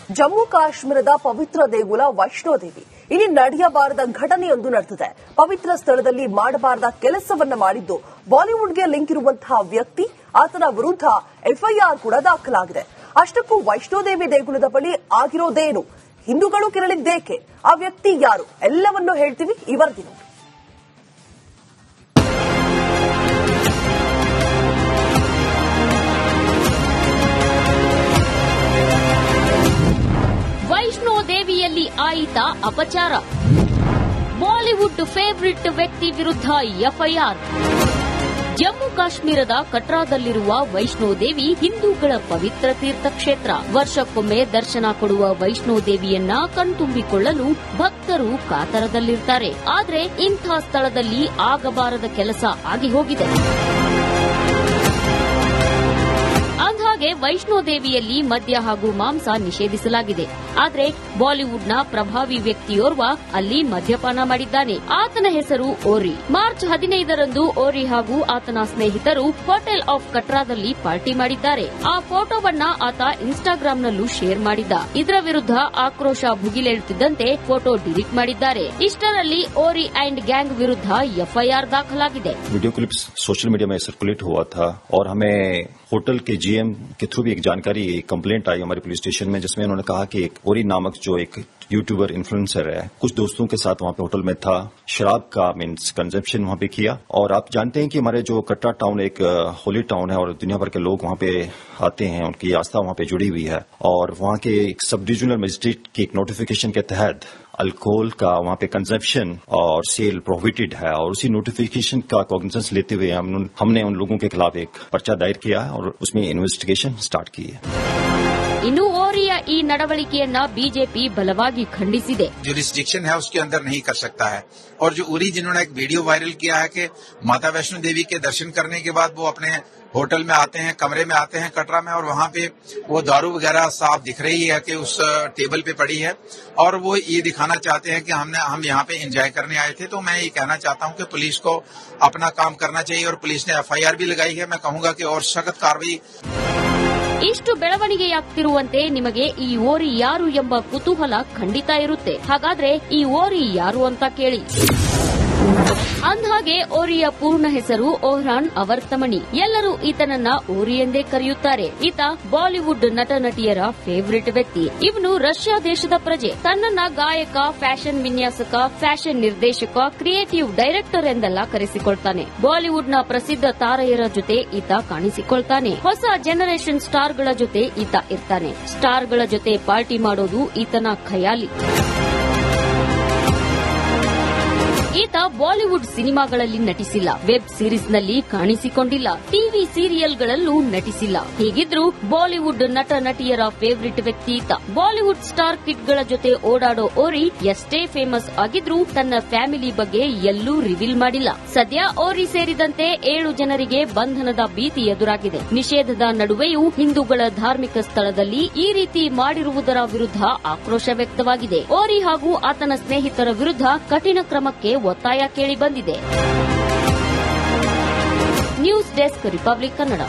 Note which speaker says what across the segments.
Speaker 1: ಜಮ್ಮು ಕಾಶ್ಮೀರದ ಪವಿತ್ರ ದೇಗುಲ ವೈಷ್ಣೋದೇವಿ ಇಲ್ಲಿ ನಡೆಯಬಾರದ ಘಟನೆಯೊಂದು ನಡೆದಿದೆ. ಪವಿತ್ರ ಸ್ಥಳದಲ್ಲಿ ಮಾಡಬಾರದ ಕೆಲಸವನ್ನ ಮಾಡಿದ್ದು ಬಾಲಿವುಡ್ಗೆ ಲಿಂಕ್ ಇರುವಂತಹ ವ್ಯಕ್ತಿ, ಆತನ ವಿರುದ್ಧ ಎಫ್ಐಆರ್ ಕೂಡ ದಾಖಲಾಗಿದೆ. ಅಷ್ಟಕ್ಕೂ ವೈಷ್ಣೋದೇವಿ ದೇಗುಲದ ಬಳಿ ಆಗಿರೋದೇನು, ಹಿಂದೂಗಳು ಕೆರಳಿದ್ದೇಕೆ, ಆ ವ್ಯಕ್ತಿ ಯಾರು, ಎಲ್ಲವನ್ನೂ ಹೇಳ್ತೀವಿ ಈ ವರದಿ ನೋಡಿ.
Speaker 2: ವೈಷ್ಣೋದೇವಿಯಲ್ಲಿ ಆಯಿತ ಅಪಚಾರ, ಬಾಲಿವುಡ್ ಫೇವರಿಟ್ ವ್ಯಕ್ತಿ ವಿರುದ್ಧ ಎಫ್ಐಆರ್. ಜಮ್ಮು ಕಾಶ್ಮೀರದ ಕಟ್ರಾದಲ್ಲಿರುವ ವೈಷ್ಣೋದೇವಿ ಹಿಂದೂಗಳ ಪವಿತ್ರ ತೀರ್ಥಕ್ಷೇತ್ರ. ವರ್ಷಕ್ಕೊಮ್ಮೆ ದರ್ಶನ ಕೊಡುವ ವೈಷ್ಣೋದೇವಿಯನ್ನ ಕಣ್ತುಂಬಿಕೊಳ್ಳಲು ಭಕ್ತರು ಕಾತರದಲ್ಲಿರ್ತಾರೆ. ಆದರೆ ಇಂಥ ಸ್ಥಳದಲ್ಲಿ ಆಗಬಾರದ ಕೆಲಸ ಆಗಿ ಹೋಗಿದೆ. ಅಂದಹಾಗೆ ವೈಷ್ಣೋದೇವಿಯಲ್ಲಿ ಮದ್ಯ ಹಾಗೂ ಮಾಂಸ ನಿಷೇಧಿಸಲಾಗಿದೆ. ಆದರೆ ಬಾಲಿವುಡ್ನ ಪ್ರಭಾವಿ ವ್ಯಕ್ತಿಯೋರ್ವ ಅಲ್ಲಿ ಮದ್ಯಪಾನ ಮಾಡಿದ್ದಾನೆ. ಆತನ ಹೆಸರು ಓರಿ. ಮಾರ್ಚ್ 15ರಂದು ಓರಿ ಹಾಗೂ ಆತನ ಸ್ನೇಹಿತರು ಹೋಟೆಲ್ ಆಫ್ ಕಟ್ರಾದಲ್ಲಿ ಪಾರ್ಟಿ ಮಾಡಿದ್ದಾರೆ. ಆ ಫೋಟೋವನ್ನ ಆತ ಇನ್ಸ್ಟಾಗ್ರಾಂನಲ್ಲೂ ಶೇರ್ ಮಾಡಿದ್ದ. ಇದರ ವಿರುದ್ಧ ಆಕ್ರೋಶ ಭುಗಿಲೇಳುತ್ತಿದ್ದಂತೆ ಫೋಟೋ ಡಿಲೀಟ್ ಮಾಡಿದ್ದಾರೆ. ಇಷ್ಟರಲ್ಲಿ ಓರಿ ಅಂಡ್ ಗ್ಯಾಂಗ್ ವಿರುದ್ಧ ಎಫ್ಐಆರ್ ದಾಖಲಾಗಿದೆ.
Speaker 3: वीडियो क्लिप्स सोशल मीडिया में सर्कुलेट हुआ था और हमें होटल के जीएम के थ्रू भी एक जानकारी, एक कंप्लेंट आई हमारे पुलिस स्टेशन में, जिसमें उन्होंने कहा कि एक ओरी नामक जो एक यूट्यूबर इन्फ्लुएंसर है, कुछ दोस्तों के साथ वहां पे होटल में था, शराब का मीन्स कंजप्शन वहां पे किया. और आप जानते हैं कि हमारे जो कटरा टाउन एक होली टाउन है और दुनिया भर के लोग वहां पे आते हैं, उनकी आस्था वहां पे जुड़ी हुई है. और वहां के एक सब डिविजनल मजिस्ट्रेट की एक नोटिफिकेशन के तहत अल्कोहल का वहां पे कंजप्शन और सेल प्रोहिबिटेड है, और उसी नोटिफिकेशन का कॉग्निजेंस लेते हुए हमने उन लोगों के खिलाफ एक पर्चा दायर किया है और उसमें इन्वेस्टिगेशन स्टार्ट की है.
Speaker 2: ಇನ್ನು ಓರಿಯ ಈ ನಡವಳಿಕೆಯನ್ನ ಬಿಜೆಪಿ ಬಲವಾಗಿ ಖಂಡಿಸಿದೆ.
Speaker 4: जो रिस्ट्रिक्शन है उसके अंदर नहीं कर सकता है. और जो उरी जिन्होंने एक वीडियो वायरल किया है कि माता वैष्णो देवी के दर्शन करने के बाद वो अपने होटल में आते हैं, कमरे में आते हैं कटरा में, और वहां पे वो दारू वगैरह साफ दिख रही है कि उस टेबल पे पड़ी है, और वो ये दिखाना चाहते हैं कि हम यहाँ पे एंजॉय करने आए थे. तो मैं ये कहना चाहता हूँ कि पुलिस को अपना काम करना चाहिए, और पुलिस ने एफआईआर भी लगाई है. मैं कहूंगा कि और सख्त कार्रवाई.
Speaker 2: ಇಷ್ಟು ಬೆಳವಣಿಗೆಯಾಗ್ತಿರುವಂತೆ ನಿಮಗೆ ಈ ಓರಿ ಯಾರು ಎಂಬ ಕುತೂಹಲ ಖಂಡಿತ ಇರುತ್ತೆ. ಹಾಗಾದ್ರೆ ಈ ಓರಿ ಯಾರು ಅಂತ ಕೇಳಿ. ಅಂದಹಾಗೆ ಓರಿಯ ಪೂರ್ಣ ಹೆಸರು ಓಹ್ರಾನ್ ಅವರ್ತಮಣಿ. ಎಲ್ಲರೂ ಈತನನ್ನ ಓರಿ ಎಂದೇ ಕರೆಯುತ್ತಾರೆ. ಈತ ಬಾಲಿವುಡ್ ನಟ ನಟಿಯರ ಫೇವರಿಟ್ ವ್ಯಕ್ತಿ. ಇವನು ರಷ್ಯಾ ದೇಶದ ಪ್ರಜೆ. ತನ್ನನ್ನ ಗಾಯಕ, ಫ್ಯಾಷನ್ ವಿನ್ಯಾಸಕ, ಫ್ಯಾಷನ್ ನಿರ್ದೇಶಕ, ಕ್ರಿಯೇಟಿವ್ ಡೈರೆಕ್ಟರ್ ಎಂದೆಲ್ಲ ಕರೆಸಿಕೊಳ್ತಾನೆ. ಬಾಲಿವುಡ್ನ ಪ್ರಸಿದ್ಧ ತಾರೆಯರ ಜೊತೆ ಈತ ಕಾಣಿಸಿಕೊಳ್ತಾನೆ. ಹೊಸ ಜನರೇಷನ್ ಸ್ಟಾರ್ಗಳ ಜೊತೆ ಈತ ಇರ್ತಾನೆ. ಸ್ಟಾರ್ಗಳ ಜೊತೆ ಪಾರ್ಟಿ ಮಾಡೋದು ಈತನ ಖಯಾಲಿ. ಈತ ಬಾಲಿವುಡ್ ಸಿನಿಮಾಗಳಲ್ಲಿ ನಟಿಸಿಲ್ಲ, ವೆಬ್ ಸೀರೀಸ್ನಲ್ಲಿ ಕಾಣಿಸಿಕೊಂಡಿಲ್ಲ, ಟಿವಿ ಸೀರಿಯಲ್ಗಳಲ್ಲೂ ನಟಿಸಿಲ್ಲ. ಹೀಗಿದ್ರೂ ಬಾಲಿವುಡ್ ನಟ ನಟಿಯರ ಫೇವರಿಟ್ ವ್ಯಕ್ತಿ ಈತ. ಬಾಲಿವುಡ್ ಸ್ಟಾರ್ ಕಿಡ್ಗಳ ಜೊತೆ ಓಡಾಡೋ ಓರಿ ಎಷ್ಟೇ ಫೇಮಸ್ ಆಗಿದ್ರೂ ತನ್ನ ಫ್ಯಾಮಿಲಿ ಬಗ್ಗೆ ಎಲ್ಲೂ ರಿವೀಲ್ ಮಾಡಿಲ್ಲ. ಸದ್ಯ ಓರಿ ಸೇರಿದಂತೆ 7 ಜನರಿಗೆ ಬಂಧನದ ಭೀತಿ ಎದುರಾಗಿದೆ. ನಿಷೇಧದ ನಡುವೆಯೂ ಹಿಂದೂಗಳ ಧಾರ್ಮಿಕ ಸ್ಥಳದಲ್ಲಿ ಈ ರೀತಿ ಮಾಡಿರುವುದರ ವಿರುದ್ಧ ಆಕ್ರೋಶ ವ್ಯಕ್ತವಾಗಿದೆ. ಓರಿ ಹಾಗೂ ಆತನ ಸ್ನೇಹಿತರ ವಿರುದ್ಧ ಕಠಿಣ ಕ್ರಮಕ್ಕೆ ಒತ್ತಾಯ ಕೇಳಿ ಬಂದಿದೆ. News desk, republic Kannada.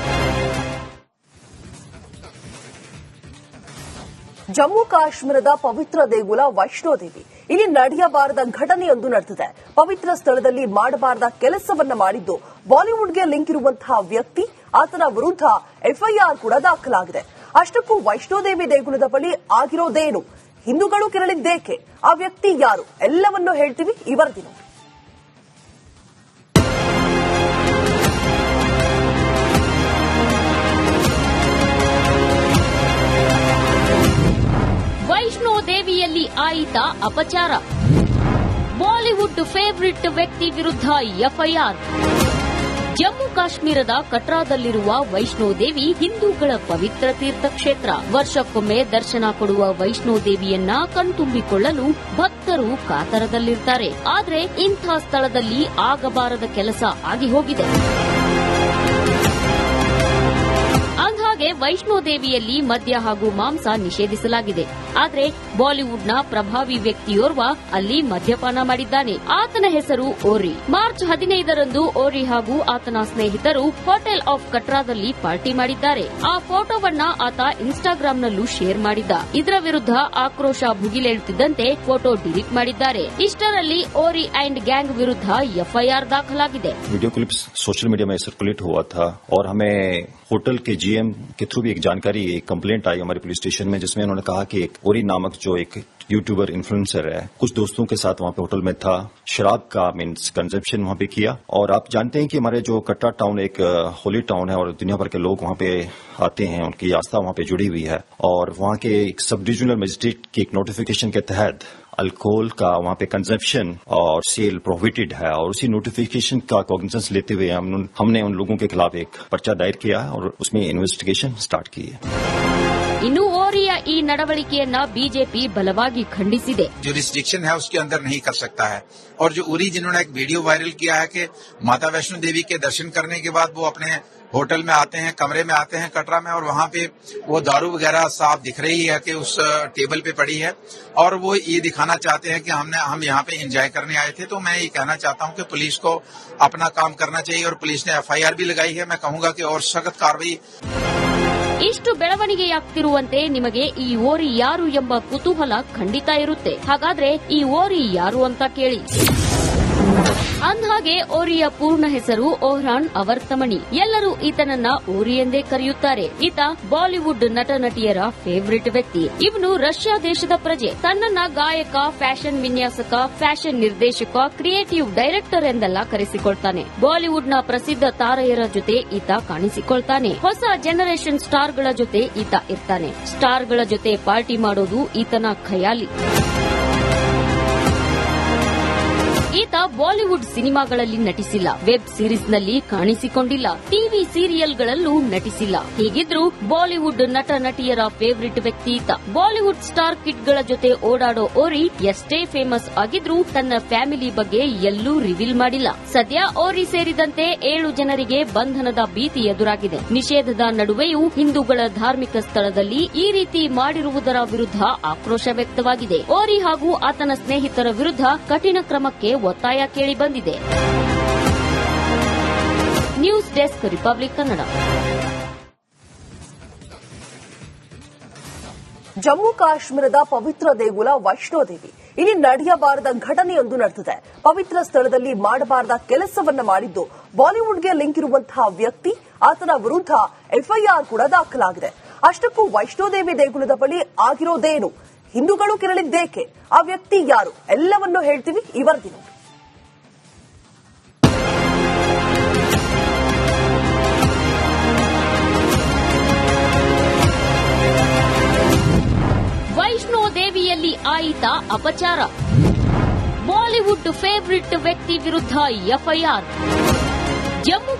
Speaker 1: Jammu ಕಾಶ್ಮೀರದ ಪವಿತ್ರ ದೇಗುಲ ವೈಷ್ಣೋದೇವಿ ಇಲ್ಲಿ ನಡೆಯಬಾರದ ಘಟನೆಯೊಂದು ನಡೆದಿದೆ. ಪವಿತ್ರ ಸ್ಥಳದಲ್ಲಿ ಮಾಡಬಾರದ ಕೆಲಸವನ್ನ ಮಾಡಿದ್ದು ಬಾಲಿವುಡ್ಗೆ ಲಿಂಕ್ ಇರುವಂತಹ ವ್ಯಕ್ತಿ, ಆತನ ವಿರುದ್ಧ ಎಫ್ಐಆರ್ ಕೂಡ ದಾಖಲಾಗಿದೆ. ಅಷ್ಟಕ್ಕೂ ವೈಷ್ಣೋದೇವಿ ದೇಗುಲದ ಬಳಿ ಆಗಿರೋದೇನು, ಹಿಂದೂಗಳು ಕೆರಳಿದ್ದೇಕೆ, ಆ ವ್ಯಕ್ತಿ ಯಾರು, ಎಲ್ಲವನ್ನೂ ಹೇಳ್ತೀವಿ ಈ ವರದಿ ನೋಡಿ.
Speaker 2: ವೈಷ್ಣೋದೇವಿಯಲ್ಲಿ ಆಯಿತ ಅಪಚಾರ, ಬಾಲಿವುಡ್ ಫೇವರಿಟ್ ವ್ಯಕ್ತಿ ವಿರುದ್ಧ ಎಫ್ಐಆರ್. ಜಮ್ಮು ಕಾಶ್ಮೀರದ ಕಟ್ರಾದಲ್ಲಿರುವ ವೈಷ್ಣೋದೇವಿ ಹಿಂದೂಗಳ ಪವಿತ್ರ ತೀರ್ಥಕ್ಷೇತ್ರ. ವರ್ಷಕ್ಕೊಮ್ಮೆ ದರ್ಶನ ಕೊಡುವ ವೈಷ್ಣೋದೇವಿಯನ್ನ ಕಣ್ತುಂಬಿಕೊಳ್ಳಲು ಭಕ್ತರು ಕಾತರದಲ್ಲಿರ್ತಾರೆ. ಆದರೆ ಇಂಥ ಸ್ಥಳದಲ್ಲಿ ಆಗಬಾರದ ಕೆಲಸ ಆಗಿ ಹೋಗಿದೆ. ಅಂದಹಾಗೆ ವೈಷ್ಣೋದೇವಿಯಲ್ಲಿ ಮದ್ಯ ಹಾಗೂ ಮಾಂಸ ನಿಷೇಧಿಸಲಾಗಿದೆ. ಆದರೆ ಬಾಲಿವುಡ್ನ ಪ್ರಭಾವಿ ವ್ಯಕ್ತಿಯೋರ್ವ ಅಲ್ಲಿ ಮದ್ಯಪಾನ ಮಾಡಿದ್ದಾನೆ. ಆತನ ಹೆಸರು ಓರಿ. ಮಾರ್ಚ್ 15ರಂದು ಓರಿ ಹಾಗೂ ಆತನ ಸ್ನೇಹಿತರು ಹೋಟೆಲ್ ಆಫ್ ಕಟ್ರಾದಲ್ಲಿ ಪಾರ್ಟಿ ಮಾಡಿದ್ದಾರೆ. ಆ ಫೋಟೋವನ್ನ ಆತ ಇನ್ಸ್ಟಾಗ್ರಾಂನಲ್ಲೂ ಶೇರ್ ಮಾಡಿದ್ದ. ಇದರ ವಿರುದ್ಧ ಆಕ್ರೋಶ ಭುಗಿಲೇಳುತ್ತಿದ್ದಂತೆ ಫೋಟೋ ಡಿಲೀಟ್ ಮಾಡಿದ್ದಾರೆ. ಇಷ್ಟರಲ್ಲಿ ಓರಿ ಅಂಡ್ ಗ್ಯಾಂಗ್ ವಿರುದ್ಧ ಎಫ್ಐಆರ್ ದಾಖಲಾಗಿದೆ.
Speaker 3: वीडियो क्लिप्स सोशल मीडिया में सर्कुलेट हुआ था और हमें होटल के जीएम के थ्रू भी एक जानकारी, एक कंप्लेंट आई हमारे पुलिस स्टेशन में, जिसमें उन्होंने कहा कि एक ओरी नामक जो एक यूट्यूबर इन्फ्लुएंसर है कुछ दोस्तों के साथ वहां पे होटल में था, शराब का मीन्स कंजप्शन वहां पे किया. और आप जानते हैं कि हमारे जो कटरा टाउन एक होली टाउन है और दुनिया भर के लोग वहां पे आते हैं, उनकी आस्था वहां पे जुड़ी हुई है. और वहां के एक सब डिविजनल मजिस्ट्रेट की एक नोटिफिकेशन के तहत अल्कोहल का वहां पे कंजप्शन और सेल प्रोहिबिटेड है, और उसी नोटिफिकेशन का कॉग्निजेंस लेते हुए हमने उन लोगों के खिलाफ एक पर्चा दायर किया है और उसमें इन्वेस्टिगेशन स्टार्ट की है.
Speaker 2: ಇನ್ನು ಓರಿಯ ಈ ನಡವಳಿಕೆಯನ್ನ ಬಿಜೆಪಿ ಬಲವಾಗಿ ಖಂಡಿಸಿದೆ.
Speaker 4: जो रिस्ट्रिक्शन है उसके अंदर नहीं कर सकता है. और जो उरी जिन्होंने एक वीडियो वायरल किया है कि माता वैष्णो देवी के दर्शन करने के बाद वो अपने होटल में आते हैं, कमरे में आते हैं कटरा में, और वहां पे वो दारू वगैरह साफ दिख रही है कि उस टेबल पे पड़ी है, और वो ये दिखाना चाहते हैं कि हम यहाँ पे एंजॉय करने आए थे. तो मैं ये कहना चाहता हूँ कि पुलिस को अपना काम करना चाहिए, और पुलिस ने एफआईआर भी लगाई है. मैं कहूंगा कि और सख्त कार्रवाई.
Speaker 2: ಇಷ್ಟು ಬೆಳವಣಿಗೆಯಾಗ್ತಿರುವಂತೆ ನಿಮಗೆ ಈ ಓರಿ ಯಾರು ಎಂಬ ಕುತೂಹಲ ಖಂಡಿತ ಇರುತ್ತೆ. ಹಾಗಾದ್ರೆ ಈ ಓರಿ ಯಾರು ಅಂತ ಕೇಳಿ. ಅಂದ್ಹಾಗೆ ಓರಿಯ ಪೂರ್ಣ ಹೆಸರು ಓಹ್ರಾನ್ ಅವರ್ತಮಣಿ. ಎಲ್ಲರೂ ಈತನನ್ನ ಓರಿ ಎಂದೇ ಕರೆಯುತ್ತಾರೆ. ಈತ ಬಾಲಿವುಡ್ ನಟ ನಟಿಯರ ಫೇವರಿಟ್ ವ್ಯಕ್ತಿ. ಇವನು ರಷ್ಯಾ ದೇಶದ ಪ್ರಜೆ. ತನ್ನನ್ನ ಗಾಯಕ, ಫ್ಯಾಷನ್ ವಿನ್ಯಾಸಕ, ಫ್ಯಾಷನ್ ನಿರ್ದೇಶಕ, ಕ್ರಿಯೇಟಿವ್ ಡೈರೆಕ್ಟರ್ ಎಂದೆಲ್ಲ ಕರೆಸಿಕೊಳ್ತಾನೆ. ಬಾಲಿವುಡ್ನ ಪ್ರಸಿದ್ಧ ತಾರೆಯರ ಜೊತೆ ಈತ ಕಾಣಿಸಿಕೊಳ್ತಾನೆ. ಹೊಸ ಜನರೇಷನ್ ಸ್ಟಾರ್ಗಳ ಜೊತೆ ಈತ ಇರ್ತಾನೆ. ಸ್ಟಾರ್ಗಳ ಜೊತೆ ಪಾರ್ಟಿ ಮಾಡೋದು ಈತನ ಖಯಾಲಿ. ಈತ ಬಾಲಿವುಡ್ ಸಿನಿಮಾಗಳಲ್ಲಿ ನಟಿಸಿಲ್ಲ, ವೆಬ್ ಸೀರೀಸ್ನಲ್ಲಿ ಕಾಣಿಸಿಕೊಂಡಿಲ್ಲ, ಟಿವಿ ಸೀರಿಯಲ್ಗಳಲ್ಲೂ ನಟಿಸಿಲ್ಲ. ಹೀಗಿದ್ರೂ ಬಾಲಿವುಡ್ ನಟ ನಟಿಯರ ಫೇವರಿಟ್ ವ್ಯಕ್ತಿ ಈತ. ಬಾಲಿವುಡ್ ಸ್ಟಾರ್ ಕಿಡ್ಗಳ ಜೊತೆ ಓಡಾಡೋ ಓರಿ ಎಷ್ಟೇ ಫೇಮಸ್ ಆಗಿದ್ರೂ ತನ್ನ ಫ್ಯಾಮಿಲಿ ಬಗ್ಗೆ ಎಲ್ಲೂ ರಿವೀಲ್ ಮಾಡಿಲ್ಲ. ಸದ್ಯ ಓರಿ ಸೇರಿದಂತೆ 7 ಜನರಿಗೆ ಬಂಧನದ ಭೀತಿ ಎದುರಾಗಿದೆ. ನಿಷೇಧದ ನಡುವೆಯೂ ಹಿಂದೂಗಳ ಧಾರ್ಮಿಕ ಸ್ಥಳದಲ್ಲಿ ಈ ರೀತಿ ಮಾಡಿರುವುದರ ವಿರುದ್ಧ ಆಕ್ರೋಶ ವ್ಯಕ್ತವಾಗಿದೆ. ಓರಿ ಹಾಗೂ ಆತನ ಸ್ನೇಹಿತರ ವಿರುದ್ಧ ಕಠಿಣ ಕ್ರಮಕ್ಕೆ ಒತ್ತಾಯ ಕೇಳಿ ಬಂದಿದೆ. News desk, republic Kannada.
Speaker 1: Jammu ಕಾಶ್ಮೀರದ ಪವಿತ್ರ ದೇಗುಲ ವೈಷ್ಣೋದೇವಿ ಇಲ್ಲಿ ನಡೆಯಬಾರದ ಘಟನೆಯೊಂದು ನಡೆದಿದೆ. ಪವಿತ್ರ ಸ್ಥಳದಲ್ಲಿ ಮಾಡಬಾರದ ಕೆಲಸವನ್ನ ಮಾಡಿದ್ದು ಬಾಲಿವುಡ್ಗೆ ಲಿಂಕ್ ಇರುವಂತಹ ವ್ಯಕ್ತಿ, ಆತನ ವಿರುದ್ಧ ಎಫ್ಐಆರ್ ಕೂಡ ದಾಖಲಾಗಿದೆ. ಅಷ್ಟಕ್ಕೂ ವೈಷ್ಣೋದೇವಿ ದೇಗುಲದ ಬಳಿ ಆಗಿರೋದೇನು, ಹಿಂದೂಗಳು ಕೆರಳಿದ್ದೇಕೆ, ಆ ವ್ಯಕ್ತಿ ಯಾರು, ಎಲ್ಲವನ್ನೂ ಹೇಳ್ತೀವಿ ಈ ವರದಿ ನೋಡಿ.
Speaker 2: ವೈಷ್ಣೋದೇವಿಯಲ್ಲಿ ಆಯಿತ ಅಪಚಾರ. ಬಾಲಿವುಡ್ ಫೇವರಿಟ್ ವ್ಯಕ್ತಿ ವಿರುದ್ಧ ಎಫ್ಐಆರ್. ಜಮ್ಮು